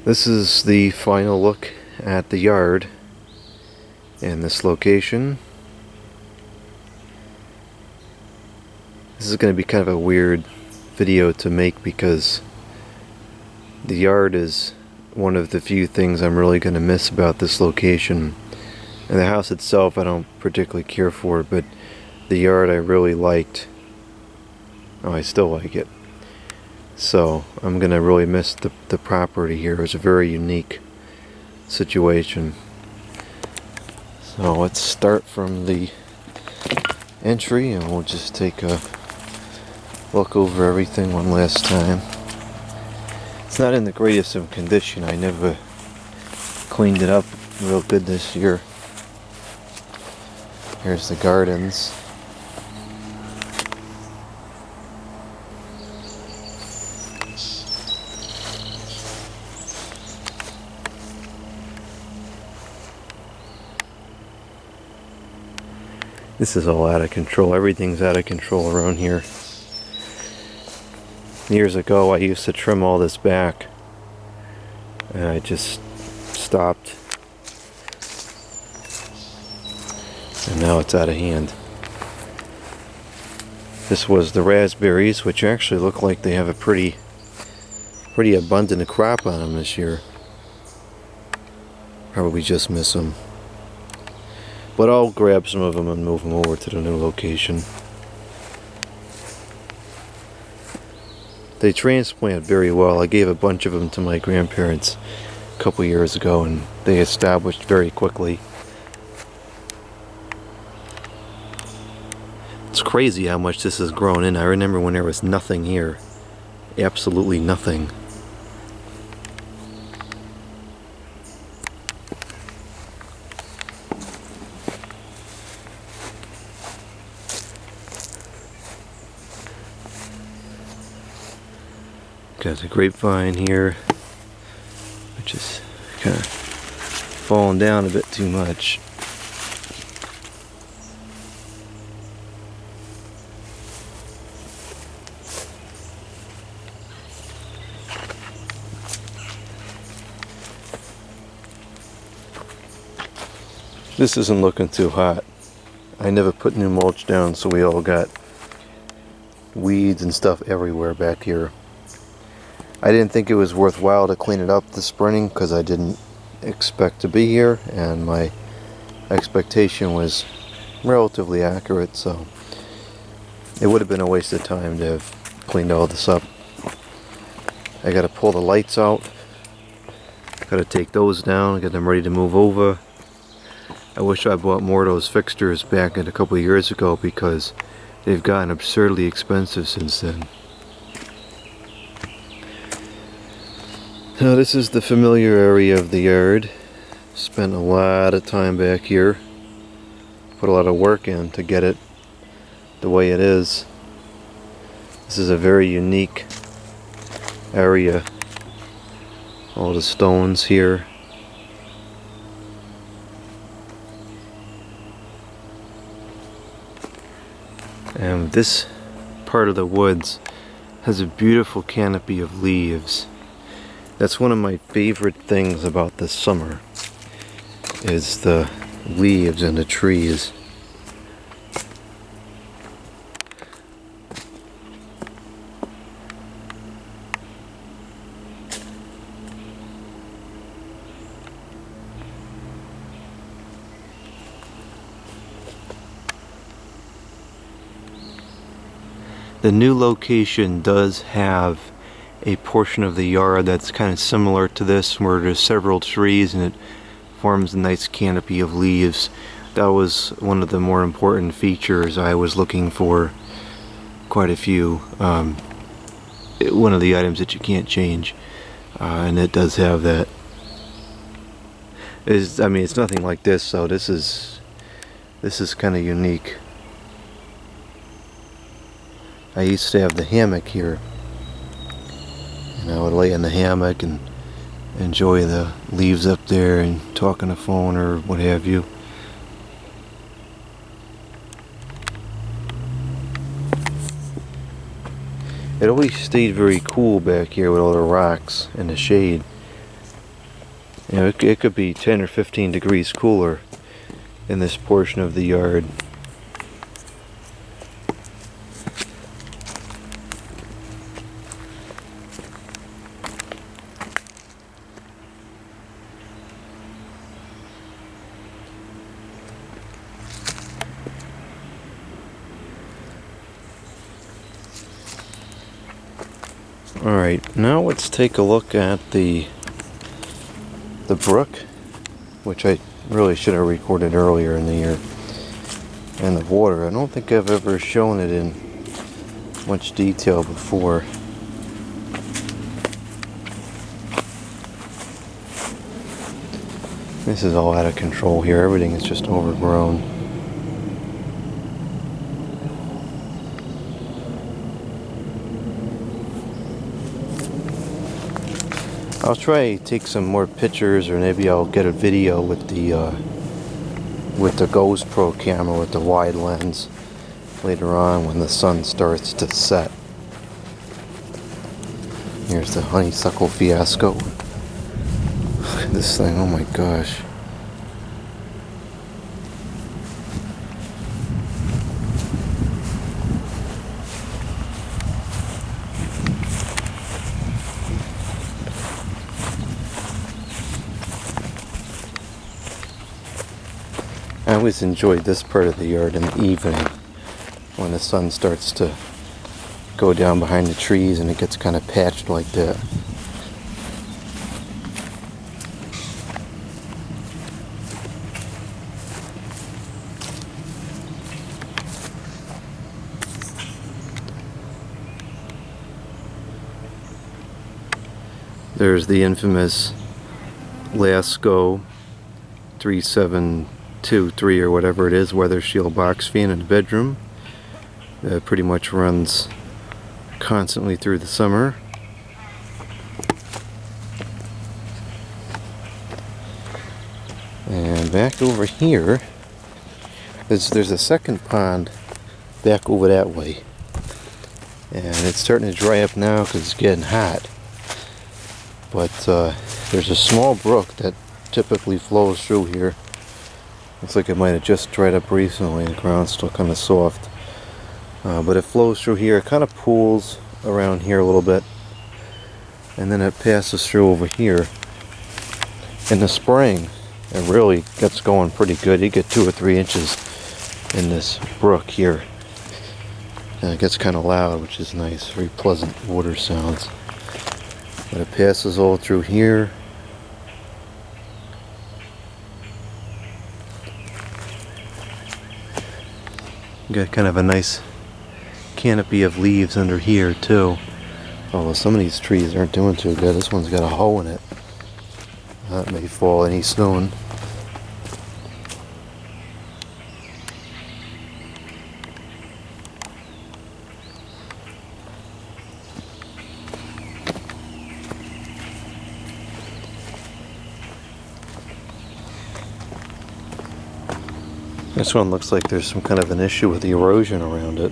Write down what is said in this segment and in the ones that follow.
This is the final look at the yard in this location. This is going to be kind of a weird video to make because the yard is one of the few things I'm really going to miss about this location. And the house itself I don't particularly care for, but the yard I really liked. Oh, I still like it. So I'm going to really miss the property here. It's a very unique situation. So let's start from the entry and we'll just take a look over everything one last time. It's not in the greatest of condition. I never cleaned it up real good this year. Here's the gardens. This is all out of control. Everything's out of control around here. Years ago I used to trim all this back and I just stopped, and now it's out of hand. This was the raspberries, which actually look like they have a pretty abundant crop on them this year. Probably just miss them. But I'll grab some of them and move them over to the new location. They transplant very well. I gave a bunch of them to my grandparents a couple years ago and they established very quickly. It's crazy how much this has grown in. I remember when there was nothing here. Absolutely nothing. Got the grapevine here, which is kind of falling down a bit too much. This isn't looking too hot. I never put new mulch down, so we all got weeds and stuff everywhere back here. I didn't think it was worthwhile to clean it up this spring because I didn't expect to be here and my expectation was relatively accurate, so it would have been a waste of time to have cleaned all this up. I gotta pull the lights out, gotta take those down, get them ready to move over. I wish I bought more of those fixtures back a couple of years ago because they've gotten absurdly expensive since then. Now this is the familiar area of the yard. Spent a lot of time back here. Put a lot of work in to get it the way it is. This is a very unique area. All the stones here. And this part of the woods has a beautiful canopy of leaves. That's one of my favorite things about this summer, is the leaves and the trees. The new location does have a portion of the yard that's kind of similar to this, where there's several trees and it forms a nice canopy of leaves. That was one of the more important features I was looking for. Quite a few. One of the items that you can't change, and it does have that. I mean, it's nothing like this, so this is kind of unique. I used to have the hammock here. And I would lay in the hammock and enjoy the leaves up there and talk on the phone or what have you. It always stayed very cool back here with all the rocks and the shade. You know, it could be 10 or 15 degrees cooler in this portion of the yard. Alright, now let's take a look at the brook, which I really should have recorded earlier in the year, and the water. I don't think I've ever shown it in much detail before. This is all out of control here. Everything is just overgrown. I'll try to take some more pictures, or maybe I'll get a video with the Ghost Pro camera with the wide lens later on when the sun starts to set. Here's the honeysuckle fiasco. Look at this thing, oh my gosh. I always enjoyed this part of the yard in the evening when the sun starts to go down behind the trees and it gets kind of patched like that. There's the infamous Lasko 3723 or whatever it is, weather shield box fan in the bedroom. That pretty much runs constantly through the summer. And back over here, there's a second pond back over that way. And it's starting to dry up now because it's getting hot. But there's a small brook that typically flows through here. Looks like it might have just dried up recently. The ground's still kind of soft. But it flows through here. It kind of pools around here a little bit. And then it passes through over here. In the spring, it really gets going pretty good. You get 2 or 3 inches in this brook here. And it gets kind of loud, which is nice. Very pleasant water sounds. But it passes all through here. You got kind of a nice canopy of leaves under here too. Although some of these trees aren't doing too good. This one's got a hole in it. That may fall any soon. This one looks like there's some kind of an issue with the erosion around it.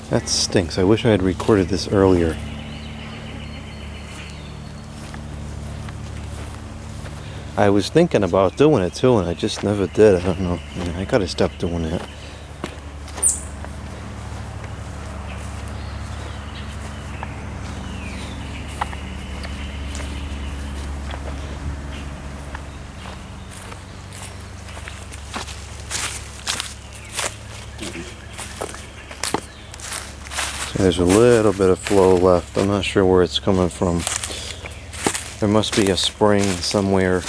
That stinks. I wish I had recorded this earlier. I was thinking about doing it too, and I just never did. I don't know. I gotta stop doing that. So there's a little bit of flow left. I'm not sure where it's coming from. There must be a spring somewhere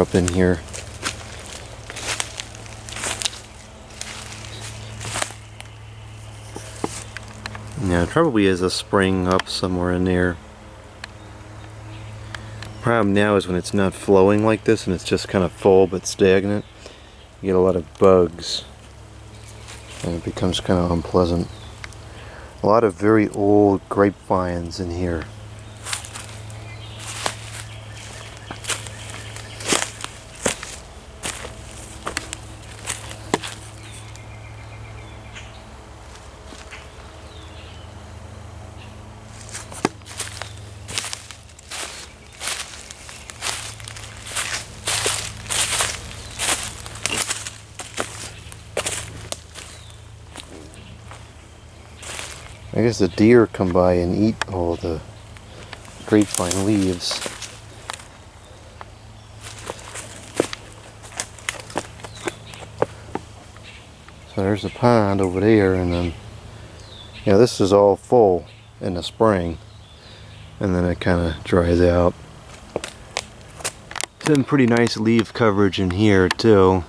up in here. Yeah, it probably is a spring up somewhere in there. Problem now is when it's not flowing like this and it's just kind of full but stagnant, you get a lot of bugs and it becomes kind of unpleasant. A lot of very old grapevines in here. I guess the deer come by and eat all the grapevine leaves. So there's a pond over there, and then this is all full in the spring, and then it kind of dries out. Some pretty nice leaf coverage in here too.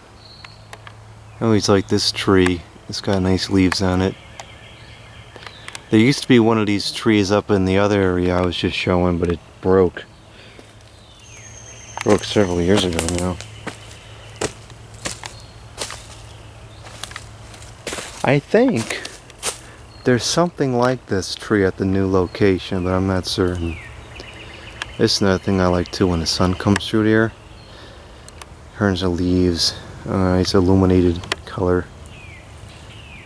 I always like this tree. It's got nice leaves on it. There used to be one of these trees up in the other area I was just showing, but it broke. Broke several years ago now. I think there's something like this tree at the new location, but I'm not certain. This is another thing I like too, when the sun comes through there. Turns the leaves a nice illuminated color.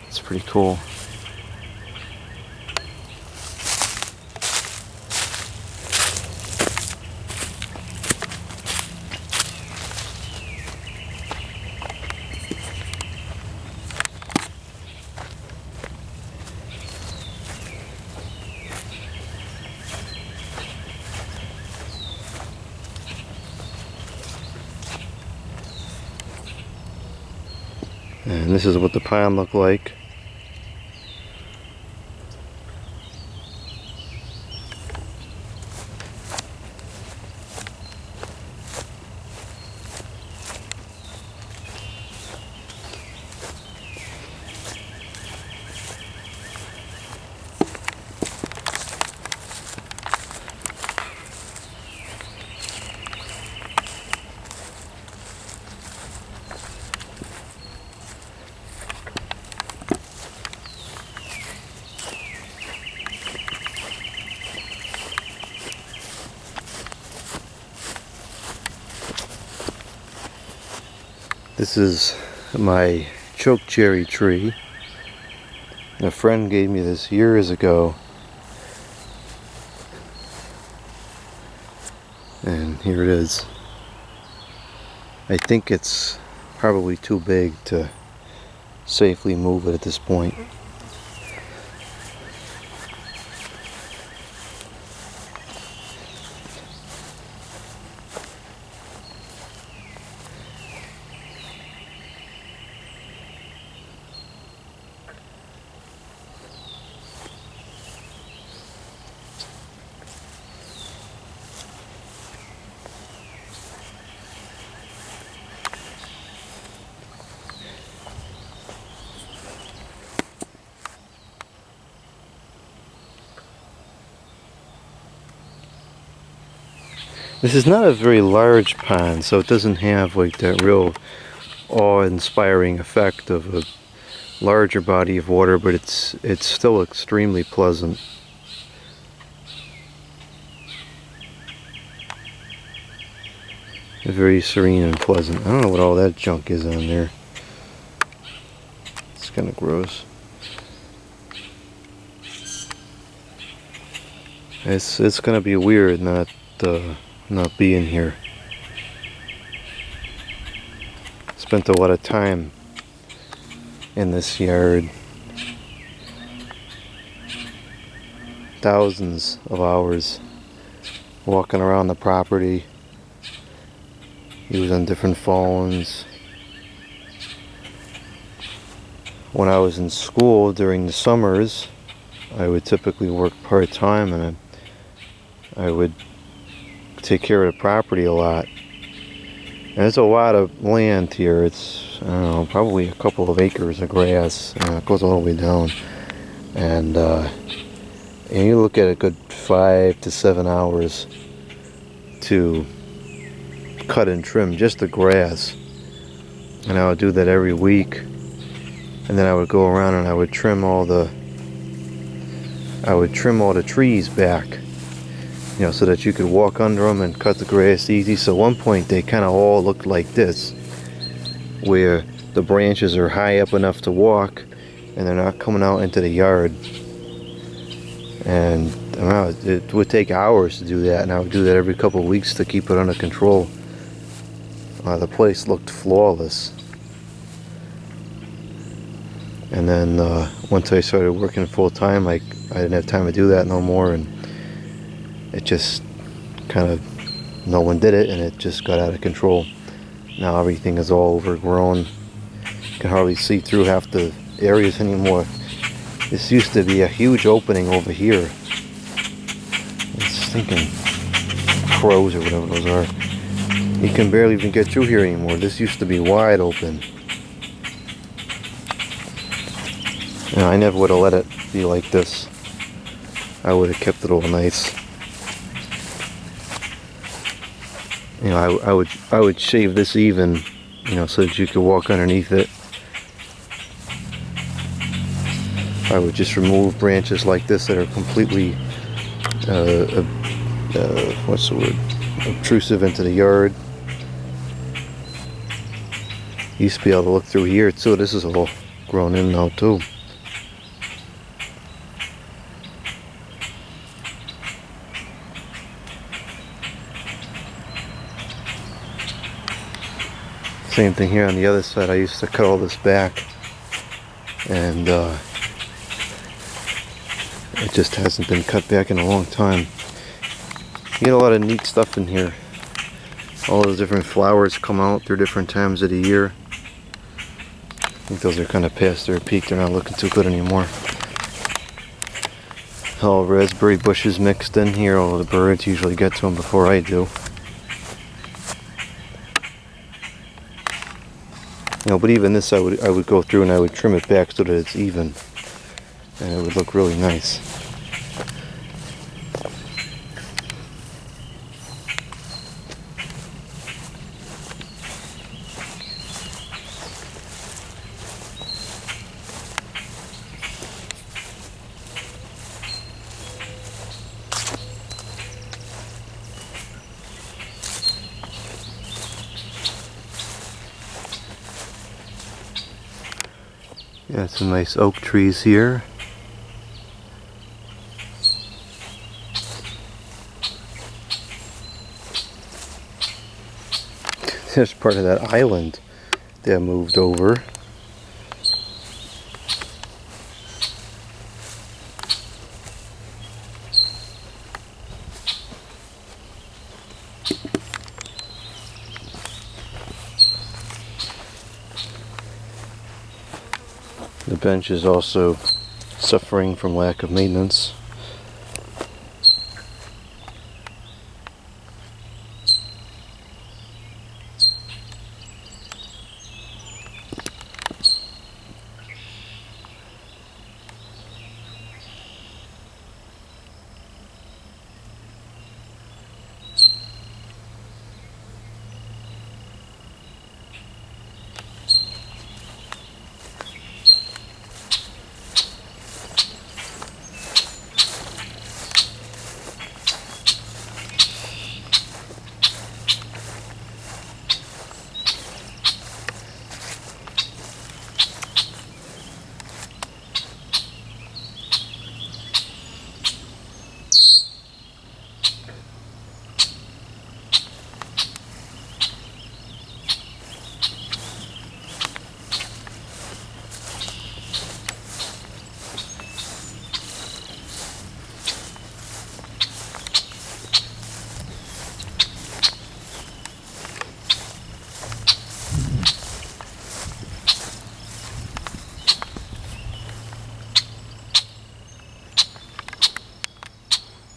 It's pretty cool. And this is what the pond looked like. This is my chokecherry tree. A friend gave me this years ago. And here it is. I think it's probably too big to safely move it at this point. This is not a very large pond, so it doesn't have like that real awe-inspiring effect of a larger body of water, but it's still extremely pleasant. Very serene and pleasant. I don't know what all that junk is on there. It's kind of gross. It's gonna be weird not being here. Spent a lot of time in this yard. Thousands of hours walking around the property, using different phones. When I was in school during the summers, I would typically work part-time, and I would take care of the property a lot. And there's a lot of land here. It's, I don't know, probably a couple of acres of grass. It goes all the way down. And you look at a good 5 to 7 hours to cut and trim just the grass. And I would do that every week. And then I would go around and I would trim all the trees back, so that you could walk under them and cut the grass easy. So at one point they kind of all looked like this, where the branches are high up enough to walk and they're not coming out into the yard. And it would take hours to do that, and I would do that every couple of weeks to keep it under control. The place looked flawless. And then once I started working full time, I didn't have time to do that no more, and it just kind of, no one did it, and it just got out of control. Now everything is all overgrown. You can hardly see through half the areas anymore. This used to be a huge opening over here. It's thinking crows or whatever those are. You can barely even get through here anymore. This used to be wide open. And I never would have let it be like this. I would have kept it all nice. You know, I would shave this even, you know, so that you could walk underneath it. I would just remove branches like this that are completely, what's the word, obtrusive into the yard. Used to be able to look through here too. This is all grown in now too. Same thing here on the other side. I used to cut all this back, and it just hasn't been cut back in a long time. You get a lot of neat stuff in here. All those different flowers come out through different times of the year. I think those are kind of past their peak. They're not looking too good anymore. All raspberry bushes mixed in here. All the birds usually get to them before I do. You know, but even this I would go through and I would trim it back so that it's even, and it would look really nice. Got some nice oak trees here. There's part of that island that moved over. The bench is also suffering from lack of maintenance.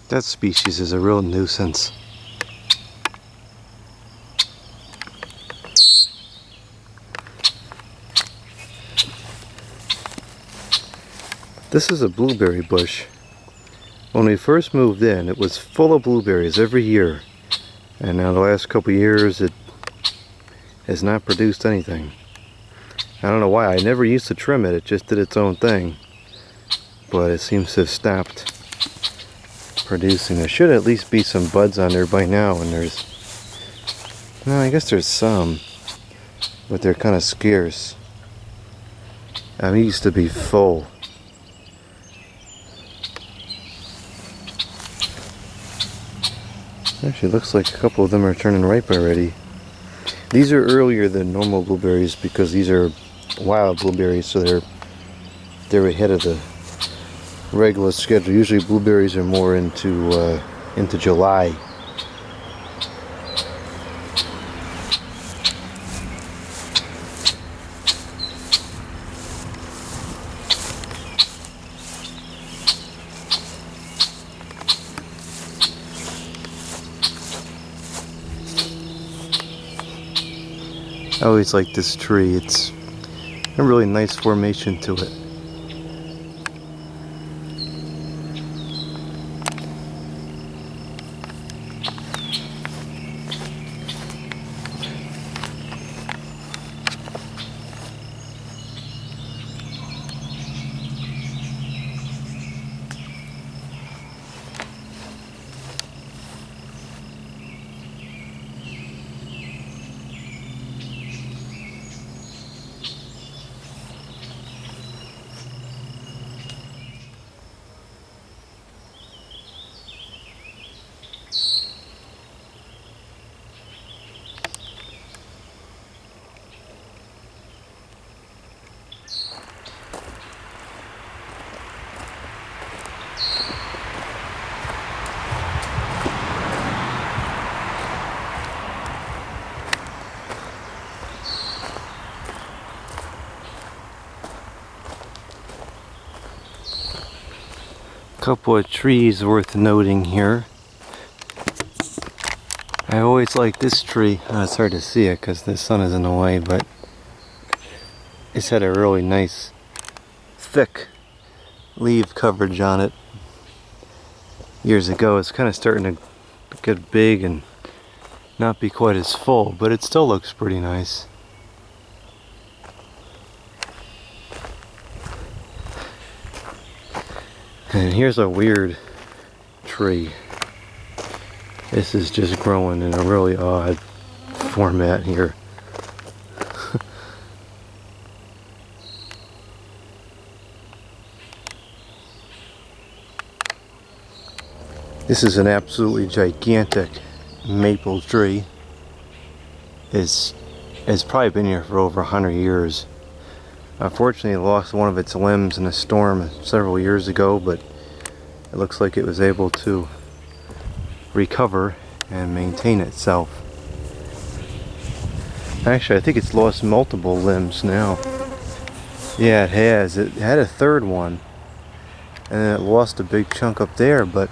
That species is a real nuisance. This is a blueberry bush. When we first moved in, it was full of blueberries every year. And now the last couple of years, it has not produced anything. I don't know why. I never used to trim it. It just did its own thing. But it seems to have stopped producing. There should at least be some buds on there by now, and no, I guess there's some, but they're kind of scarce. It used to be full. Actually, looks like a couple of them are turning ripe already. These are earlier than normal blueberries because these are wild blueberries, so they're they're ahead of the regular schedule. Usually blueberries are more into July. I always like this tree. It's a really nice formation to it. Couple of trees worth noting here. I always like this tree. It's hard to see it because the sun is in the way, but it's had a really nice thick leaf coverage on it years ago. It's kind of starting to get big and not be quite as full, but it still looks pretty nice. And here's a weird tree. This is just growing in a really odd format here. This is an absolutely gigantic maple tree. It's probably been here for over 100 years. Unfortunately, it lost one of its limbs in a storm several years ago, but it looks like it was able to recover and maintain itself. Actually, I think it's lost multiple limbs now. Yeah, it has. It had a third one, and then it lost a big chunk up there, but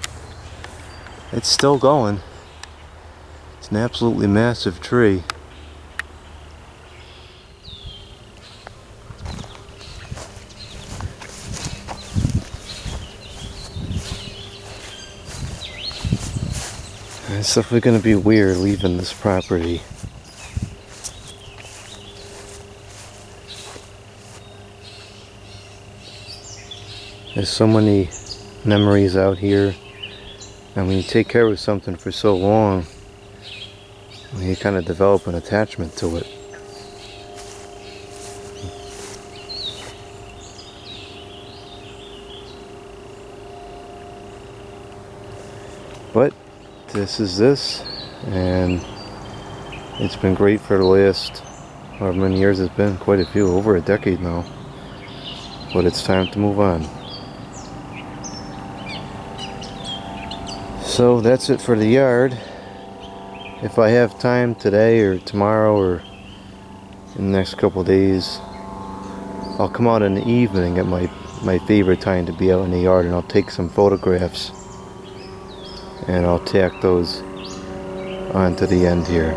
it's still going. It's an absolutely massive tree. It's definitely going to be weird leaving this property. There's so many memories out here, and when you take care of something for so long, you kind of develop an attachment to it. But this is this, and it's been great for the last however many years it's been, quite a few, over a decade now. But it's time to move on. So that's it for the yard. If I have time today or tomorrow or in the next couple of days, I'll come out in the evening at my favorite time to be out in the yard, and I'll take some photographs and I'll tack those onto the end here.